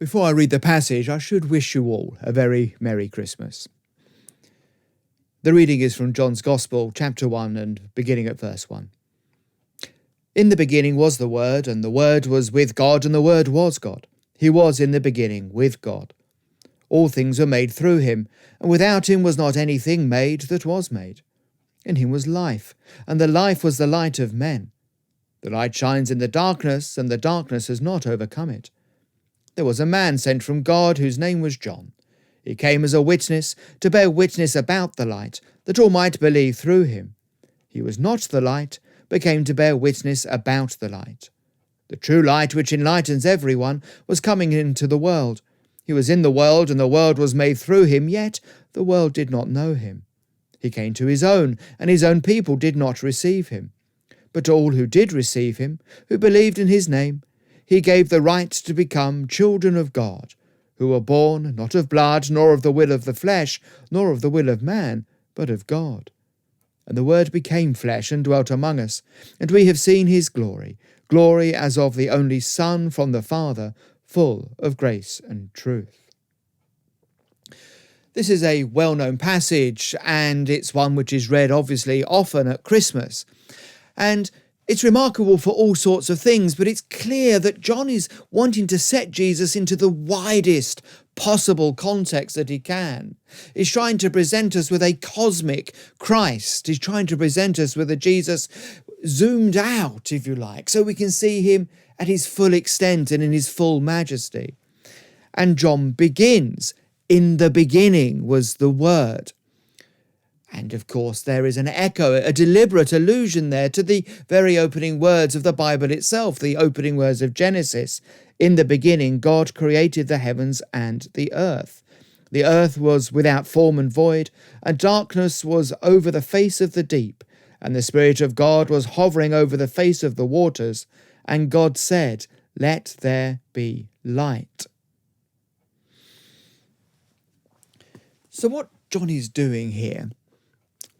Before I read the passage, I should wish you all a very Merry Christmas. The reading is from John's Gospel, chapter 1, and beginning at verse 1. In the beginning was the Word, and the Word was with God, and the Word was God. He was in the beginning with God. All things were made through him, and without him was not anything made that was made. In him was life, and the life was the light of men. The light shines in the darkness, and the darkness has not overcome it. There was a man sent from God whose name was John. He came as a witness to bear witness about the light, that all might believe through him. He was not the light, but came to bear witness about the light. The true light, which enlightens everyone, was coming into the world. He was in the world, and the world was made through him, yet the world did not know him. He came to his own, and his own people did not receive him. But all who did receive him, who believed in his name, he gave the right to become children of God, who were born not of blood, nor of the will of the flesh, nor of the will of man, but of God. And the Word became flesh and dwelt among us, and we have seen his glory, glory as of the only Son from the Father, full of grace and truth. This is a well-known passage, and it's one which is read obviously often at Christmas. And it's remarkable for all sorts of things, but it's clear that John is wanting to set Jesus into the widest possible context that he can. He's trying to present us with a cosmic Christ. He's trying to present us with a Jesus zoomed out, if you like, so we can see him at his full extent and in his full majesty. And John begins, "In the beginning was the Word." And of course there is an echo, a deliberate allusion there to the very opening words of the Bible itself, the opening words of Genesis. In the beginning God created the heavens and the earth. The earth was without form and void, and darkness was over the face of the deep, and the Spirit of God was hovering over the face of the waters. And God said, "Let there be light." So what John is doing here,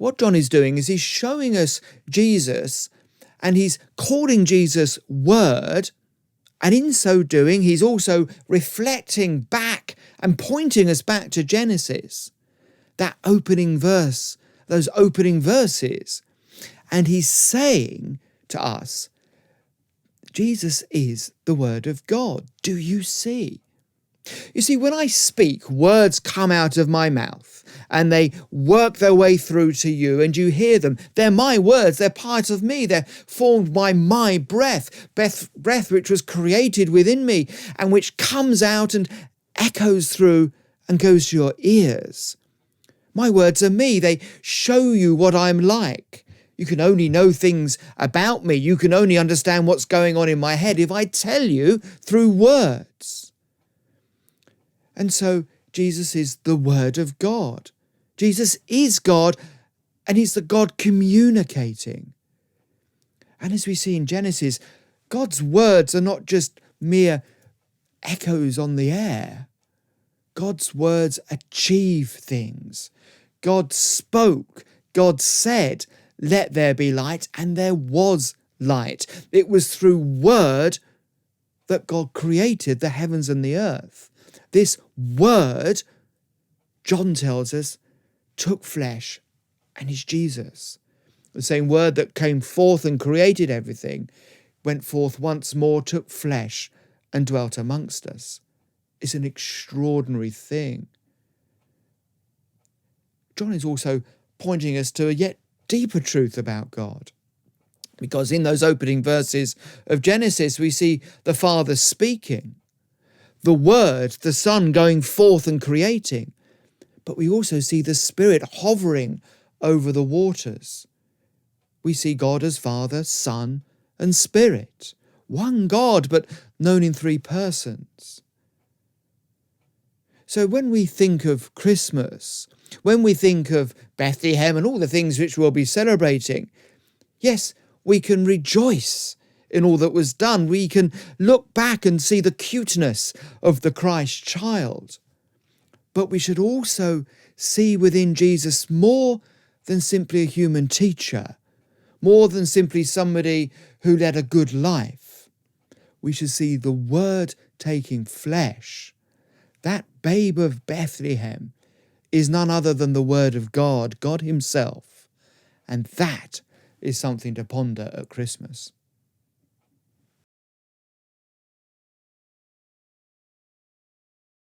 is he's showing us Jesus, and he's calling Jesus Word, and in so doing he's also reflecting back and pointing us back to Genesis, that opening verse, those opening verses, and he's saying to us, Jesus is the Word of God. Do you see? You see, when I speak, words come out of my mouth and they work their way through to you and you hear them. They're my words. They're part of me. They're formed by my breath which was created within me and which comes out and echoes through and goes to your ears. My words are me. They show you what I'm like. You can only know things about me. You can only understand what's going on in my head if I tell you through words. And so Jesus is the Word of God. Jesus is God, and he's the God communicating. And as we see in Genesis, God's words are not just mere echoes on the air. God's words achieve things. God spoke, God said, "Let there be light," and there was light. It was through word that God created the heavens and the earth. This Word, John tells us, took flesh and is Jesus. The same Word that came forth and created everything went forth once more, took flesh and dwelt amongst us. It's an extraordinary thing. John is also pointing us to a yet deeper truth about God. Because in those opening verses of Genesis, we see the Father speaking, the Word, the Son going forth and creating. But we also see the Spirit hovering over the waters. We see God as Father, Son, and Spirit. One God, but known in three persons. So when we think of Christmas, when we think of Bethlehem and all the things which we'll be celebrating, yes, we can rejoice in all that was done. We can look back and see the cuteness of the Christ child. But we should also see within Jesus more than simply a human teacher, more than simply somebody who led a good life. We should see the Word taking flesh, that babe of Bethlehem, is none other than the Word of God, God himself. And that is something to ponder at Christmas.